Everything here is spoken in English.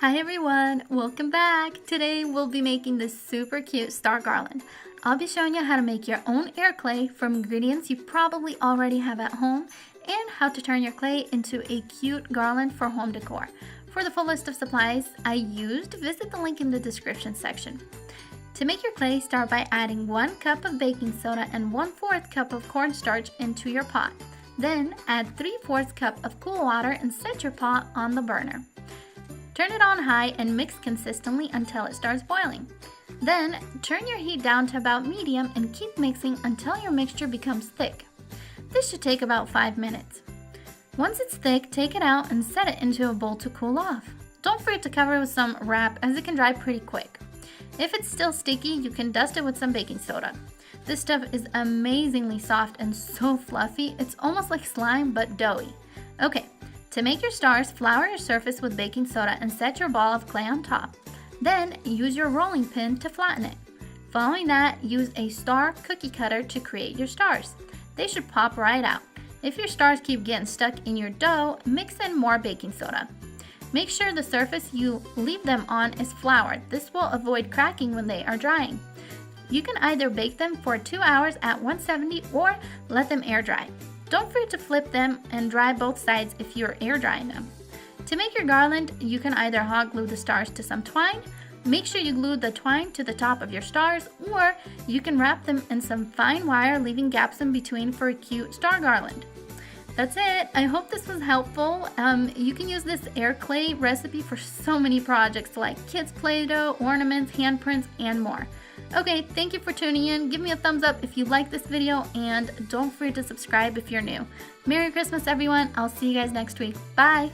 Hi everyone, welcome back. Today we'll be making this super cute star garland. I'll be showing you how to make your own air clay from ingredients you probably already have at home and how to turn your clay into a cute garland for home decor. For the full list of supplies I used, visit the link in the description section. To make your clay, start by adding 1 cup of baking soda and 1/4 cup of cornstarch into your pot. Then add 3/4 cup of cool water and set your pot on the burner. Turn it on high and mix consistently until it starts boiling. Then turn your heat down to about medium and keep mixing until your mixture becomes thick. This should take about 5 minutes. Once it's thick, take it out and set it into a bowl to cool off. Don't forget to cover it with some wrap as it can dry pretty quick. If it's still sticky, you can dust it with some baking soda. This stuff is amazingly soft and so fluffy, it's almost like slime but doughy. Okay. To make your stars, flour your surface with baking soda and set your ball of clay on top. Then use your rolling pin to flatten it. Following that, use a star cookie cutter to create your stars. They should pop right out. If your stars keep getting stuck in your dough, mix in more baking soda. Make sure the surface you leave them on is floured. This will avoid cracking when they are drying. You can either bake them for 2 hours at 170 or let them air dry. Don't forget to flip them and dry both sides if you're air drying them. To make your garland, you can either hot glue the stars to some twine, make sure you glue the twine to the top of your stars, or you can wrap them in some fine wire, leaving gaps in between for a cute star garland. That's it. I hope this was helpful. You can use this air clay recipe for so many projects like kids' Play-Doh, ornaments, handprints, and more. Okay, thank you for tuning in. Give me a thumbs up if you like this video, and don't forget to subscribe if you're new. Merry Christmas, everyone. I'll see you guys next week. Bye.